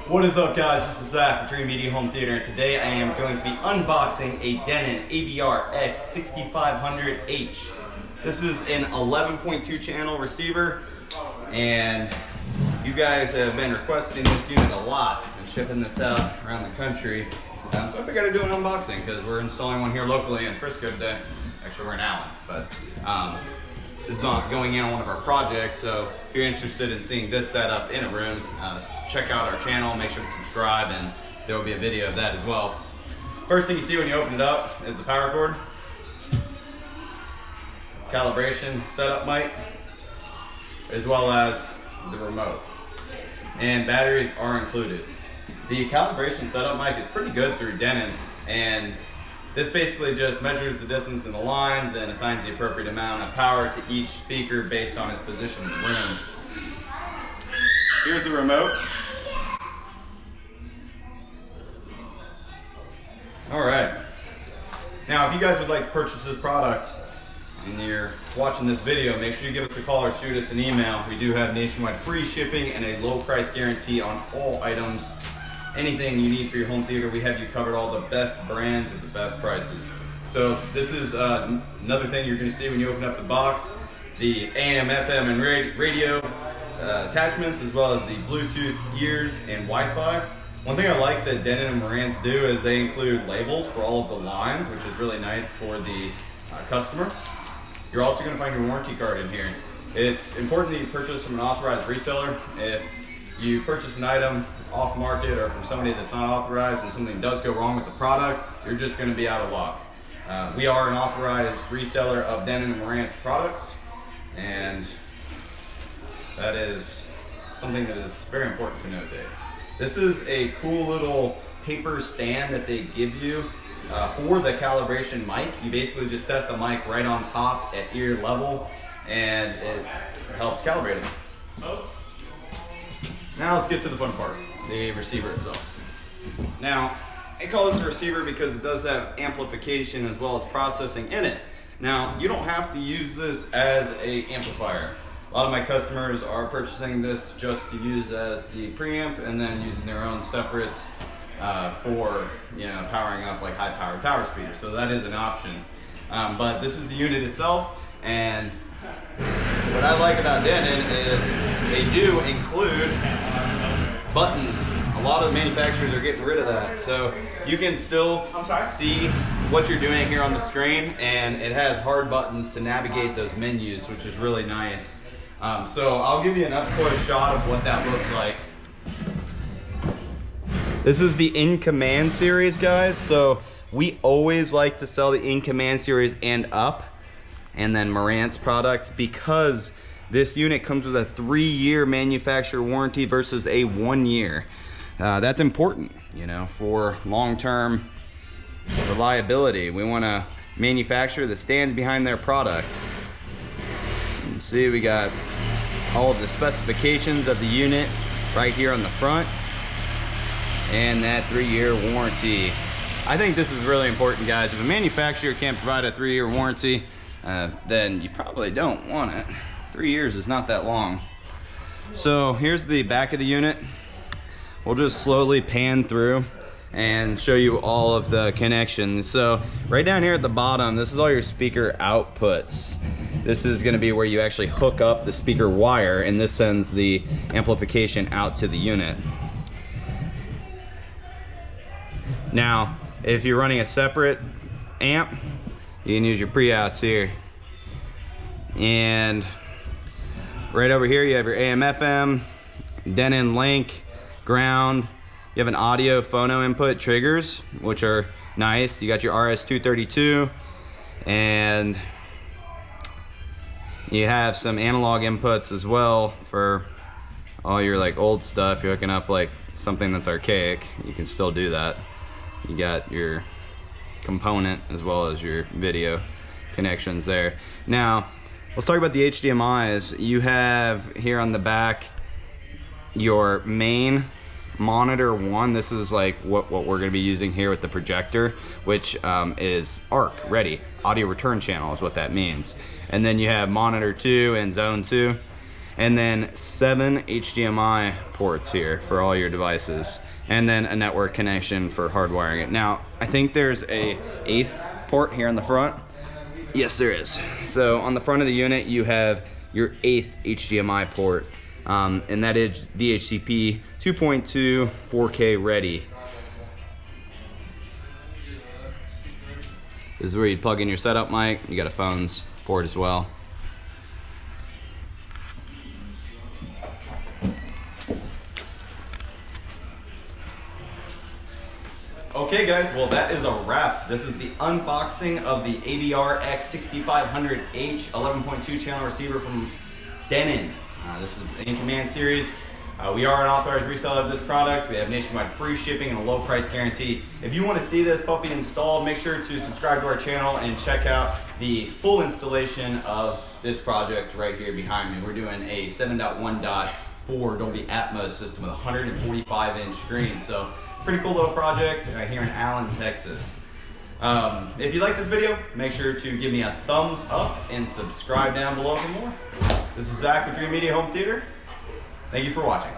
What is up, guys? This is Zach with Dreamedia Home Theater, and today I am going to be unboxing a Denon AVR-X6500H. This is an 11.2 channel receiver, and you guys have been requesting this unit a lot and shipping this out around the country. So I figured I'd do an unboxing because we're installing one here locally in Frisco today. Actually, we're in Allen, but this is not going in on one of our projects, so if you're interested in seeing this setup in a room, check out our channel, make sure to subscribe, and there will be a video of that as well. First thing you see when you open it up is the power cord, calibration setup mic, as well as the remote. And batteries are included. The calibration setup mic is pretty good through Denon, and this basically just measures the distance in the lines and assigns the appropriate amount of power to each speaker based on its position in the room. Here's the remote. All right. Now, if you guys would like to purchase this product and you're watching this video, make sure you give us a call or shoot us an email. We do have nationwide free shipping and a low price guarantee on all items. Anything you need for your home theater, we have you covered, all the best brands at the best prices. So this is another thing you're going to see when you open up the box: the AM, FM, and radio attachments, as well as the Bluetooth ears and Wi-Fi. One thing I like that Denon and Marantz do is they include labels for all of the lines, which is really nice for the customer. You're also going to find your warranty card in here. It's important that you purchase from an authorized reseller. If you purchase an item off market or from somebody that's not authorized and something does go wrong with the product, you're just going to be out of luck. We are an authorized reseller of Denon and Marantz products, and that is something that is very important to notate. This is a cool little paper stand that they give you for the calibration mic. You basically just set the mic right on top at ear level, and it helps calibrate it. Now let's get to the fun part, the receiver itself. Now, I call this a receiver because it does have amplification as well as processing in it. Now, you don't have to use this as an amplifier. A lot of my customers are purchasing this just to use as the preamp and then using their own separates for powering up like high power tower speakers. So that is an option. But this is the unit itself, and what I like about Denon is they do include buttons. A lot of the manufacturers are getting rid of that, so you can still see what you're doing here on the screen, and it has hard buttons to navigate those menus, which is really nice. So I'll give you an up-close shot of what that looks like. This is the In Command series, guys. So we always like to sell the In Command series and up, and then Marantz products, because this unit comes with a 3-year manufacturer warranty versus a 1-year. That's important, for long-term reliability. We want a manufacturer that stands behind their product. You can see we got all of the specifications of the unit right here on the front, and that 3-year warranty. I think this is really important, guys. If a manufacturer can't provide a 3-year warranty, then you probably don't want it. 3 years is not that long. So here's the back of the unit. We'll just slowly pan through and show you all of the connections. So right down here at the bottom, this is all your speaker outputs. This is going to be where you actually hook up the speaker wire, and this sends the amplification out to the unit. Now, if you're running a separate amp, you can use your pre-outs here. And right over here you have your AM FM, Denon link, ground. You have an audio phono input triggers, which are nice. You got your RS-232, and you have some analog inputs as well for all your old stuff. You're hooking up something that's archaic, you can still do that. You got your component as well as your video connections there. Now, let's talk about the HDMIs. You have here on the back your main monitor 1. This is what we're going to be using here with the projector, which is ARC ready. Audio return channel is what that means. And then you have monitor 2 and zone 2. and then 7 HDMI ports here for all your devices, and then a network connection for hardwiring it. Now, I think there's a 8th port here in the front. Yes, there is. So on the front of the unit, you have your 8th HDMI port, and that is D.H.C.T 2.2 4K ready. This is where you plug in your setup mic. You got a phones port as well. Okay guys, well that is a wrap. This is the unboxing of the AVR-X6500H 11.2 channel receiver from Denon. This is the In Command series. We are an authorized reseller of this product. We have nationwide free shipping and a low price guarantee. If you want to see this puppy installed, make sure to subscribe to our channel and check out the full installation of this project right here behind me. We're doing a 7.1.4 Dolby Atmos system with a 145-inch screen. So pretty cool little project here in Allen, Texas. If you like this video, make sure to give me a thumbs up and subscribe down below for more. This is Zach with Dreamedia Home Theater. Thank you for watching.